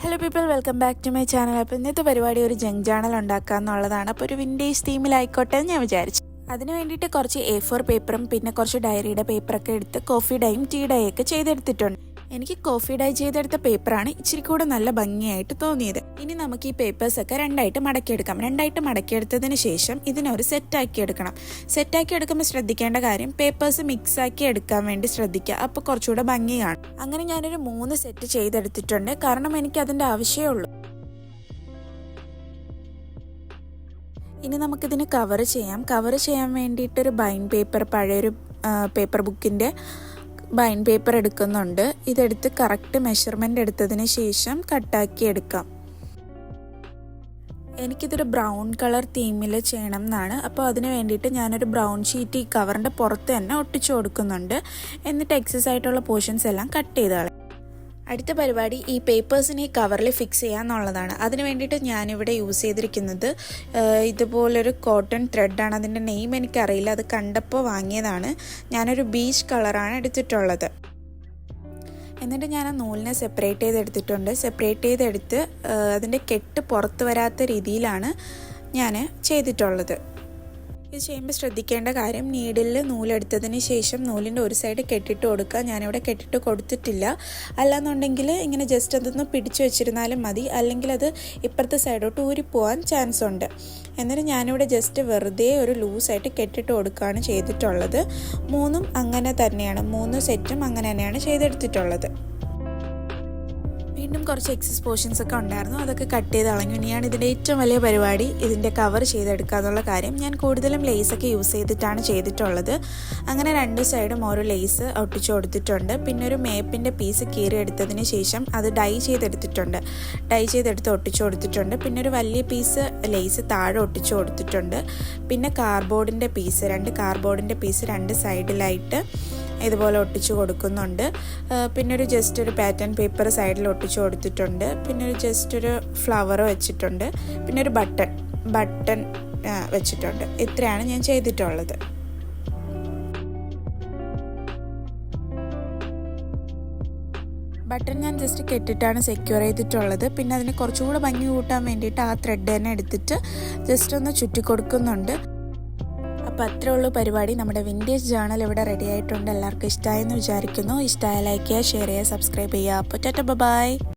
Hello people, welcome back to my channel. അപ്പോൾ ഇന്നത്തെ പരിപാടി ഒരു ജങ്ക് ജേണൽ ഉണ്ടാക്കുക എന്നുള്ളതാണ്. അപ്പോൾ ഒരു വിൻറ്റേജ് തീമിലായിക്കോട്ടെ എന്ന് ഞാൻ വിചാരിച്ചു. അതിന് വേണ്ടിയിട്ട് കുറച്ച് A4 പേപ്പറും പിന്നെ കുറച്ച് ഡയറിയുടെ പേപ്പറൊക്കെ എടുത്ത് കോഫി ഡൈയും ടീ ഡൈ ഒക്കെ ചെയ്തെടുത്തിട്ടുണ്ട്. എനിക്ക് കോഫി ഡൈ ചെയ്തെടുത്ത പേപ്പറാണ് ഇച്ചിരി കൂടെ നല്ല ഭംഗിയായിട്ട് തോന്നിയത്. ഇനി നമുക്ക് ഈ പേപ്പേഴ്സൊക്കെ രണ്ടായിട്ട് മടക്കിയെടുക്കാം. രണ്ടായിട്ട് മടക്കിയെടുത്തതിന് ശേഷം ഇതിനൊരു സെറ്റാക്കി എടുക്കണം. സെറ്റാക്കി എടുക്കുമ്പോൾ ശ്രദ്ധിക്കേണ്ട കാര്യം, പേപ്പേഴ്സ് മിക്സാക്കി എടുക്കാൻ വേണ്ടി ശ്രദ്ധിക്കുക. അപ്പോൾ കുറച്ചുകൂടെ ഭംഗി കാണും. അങ്ങനെ ഞാനൊരു 3 സെറ്റ് ചെയ്തെടുത്തിട്ടുണ്ട്. കാരണം എനിക്ക് അതിൻ്റെ ആവശ്യമേ ഉള്ളൂ. ഇനി നമുക്കിതിന് കവർ ചെയ്യാം. കവർ ചെയ്യാൻ വേണ്ടിയിട്ടൊരു ബൈൻഡ് പേപ്പർ, പഴയൊരു പേപ്പർ ബുക്കിൻ്റെ ബൈൻഡ് പേപ്പർ എടുക്കുന്നുണ്ട്. ഇതെടുത്ത് കറക്റ്റ് മെഷർമെൻ്റ് എടുത്തതിന് ശേഷം കട്ടാക്കി എടുക്കാം. എനിക്കിതൊരു ബ്രൗൺ കളർ തീമിൽ ചെയ്യണം എന്നാണ്. അപ്പോൾ അതിന് വേണ്ടിയിട്ട് ഞാനൊരു ബ്രൗൺ ഷീറ്റ് ഈ കവറിൻ്റെ പുറത്ത് തന്നെ ഒട്ടിച്ചു കൊടുക്കുന്നുണ്ട്. എന്നിട്ട് എക്സസ് ആയിട്ടുള്ള പോർഷൻസ് എല്ലാം കട്ട് ചെയ്ത് കളയാം. അടുത്ത പരിപാടി ഈ പേപ്പേഴ്സിനെ ഈ കവറിൽ ഫിക്സ് ചെയ്യുക എന്നുള്ളതാണ്. അതിന് വേണ്ടിയിട്ട് ഞാനിവിടെ യൂസ് ചെയ്തിരിക്കുന്നത് ഇതുപോലൊരു കോട്ടൺ ത്രെഡാണ്. അതിൻ്റെ നെയിം എനിക്കറിയില്ല, അത് കണ്ടപ്പോൾ വാങ്ങിയതാണ്. ഞാനൊരു ബീച്ച് കളറാണ് എടുത്തിട്ടുള്ളത്. എന്നിട്ട് ഞാൻ ആ നൂലിനെ സെപ്പറേറ്റ് ചെയ്തെടുത്തിട്ടുണ്ട്. സെപ്പറേറ്റ് ചെയ്തെടുത്ത് അതിൻ്റെ കെട്ട് പുറത്ത് വരാത്ത രീതിയിലാണ് ഞാൻ ചെയ്തിട്ടുള്ളത്. ഇത് ചെയ്യുമ്പോൾ ശ്രദ്ധിക്കേണ്ട കാര്യം, നീഡിലിൽ നൂലെടുത്തതിന് ശേഷം നൂലിൻ്റെ ഒരു സൈഡ് കെട്ടിട്ട് കൊടുക്കുക. ഞാനിവിടെ കെട്ടിട്ട് കൊടുത്തിട്ടില്ല. അല്ലാന്നുണ്ടെങ്കിൽ ഇങ്ങനെ ജസ്റ്റ് അതൊന്ന് പിടിച്ചു വെച്ചിരുന്നാലും മതി, അല്ലെങ്കിൽ അത് ഇപ്പുറത്തെ സൈഡോട്ട് ഊരിപ്പോവാൻ ചാൻസ് ഉണ്ട്. എന്നിട്ട് ഞാനിവിടെ ജസ്റ്റ് വെറുതെ ഒരു ലൂസായിട്ട് കെട്ടിട്ട് കൊടുക്കുകയാണ് ചെയ്തിട്ടുള്ളത്. 3 അങ്ങനെ തന്നെയാണ്, 3 സെറ്റും അങ്ങനെ തന്നെയാണ് ചെയ്തെടുത്തിട്ടുള്ളത്. വീണ്ടും കുറച്ച് എക്സസ് പോർഷൻസ് ഒക്കെ ഉണ്ടായിരുന്നു, അതൊക്കെ കട്ട് ചെയ്ത് കളഞ്ഞു. ഇനിയാണ് ഇതിൻ്റെ ഏറ്റവും വലിയ പരിപാടി, ഇതിൻ്റെ കവർ ചെയ്തെടുക്കുക എന്നുള്ള കാര്യം. ഞാൻ കൂടുതലും ലേസൊക്കെ യൂസ് ചെയ്തിട്ടാണ് ചെയ്തിട്ടുള്ളത്. അങ്ങനെ 2 സൈഡും ഓരോ ലേസ് ഒട്ടിച്ചു കൊടുത്തിട്ടുണ്ട്. പിന്നെ ഒരു മേപ്പിൻ്റെ പീസ് കീറിയെടുത്തതിന് ശേഷം അത് ഡൈ ചെയ്തെടുത്തിട്ടുണ്ട്. ഡൈ ചെയ്തെടുത്ത് ഒട്ടിച്ചു കൊടുത്തിട്ടുണ്ട്. പിന്നെ ഒരു വലിയ പീസ് ലേസ് താഴെ ഒട്ടിച്ചു കൊടുത്തിട്ടുണ്ട്. പിന്നെ കാർഡ്ബോർഡിൻ്റെ പീസ്, 2 കാർഡ്ബോർഡിൻ്റെ പീസ് 2 സൈഡിലായിട്ട് ഇതുപോലെ ഒട്ടിച്ചു കൊടുക്കുന്നുണ്ട്. പിന്നെ ഒരു ജസ്റ്റ് ഒരു പാറ്റേൺ പേപ്പർ സൈഡിൽ ഒട്ടിച്ചു കൊടുത്തിട്ടുണ്ട്. പിന്നെ ഒരു ജസ്റ്റ് ഒരു ഫ്ലവർ വെച്ചിട്ടുണ്ട്. പിന്നെ ഒരു ബട്ടൺ വെച്ചിട്ടുണ്ട്. ഇത്രയാണ് ഞാൻ ചെയ്തിട്ടുള്ളത്. ബട്ടൺ ഞാൻ ജസ്റ്റ് കെട്ടിട്ടാണ് സെക്യൂർ ചെയ്തിട്ടുള്ളത്. പിന്നെ അതിന് കുറച്ചുകൂടെ ഭംഗി കൂട്ടാൻ വേണ്ടിയിട്ട് ആ ത്രെഡ് തന്നെ എടുത്തിട്ട് ജസ്റ്റ് ഒന്ന് ചുറ്റി കൊടുക്കുന്നുണ്ട്. അപ്പോൾ അത്രേ ഉള്ളൂ പരിപാടി. നമ്മുടെ വിൻറ്റേജ് ജേണൽ ഇവിടെ റെഡി ആയിട്ടുണ്ട്. എല്ലാവർക്കും ഇഷ്ടമായെന്ന് വിചാരിക്കുന്നു. ഇഷ്ടമായ ലൈക്ക് ചെയ്യുക, ഷെയർ ചെയ്യുക, സബ്സ്ക്രൈബ് ചെയ്യുക. അപ്പോൾ ടാറ്റാ, ബൈ.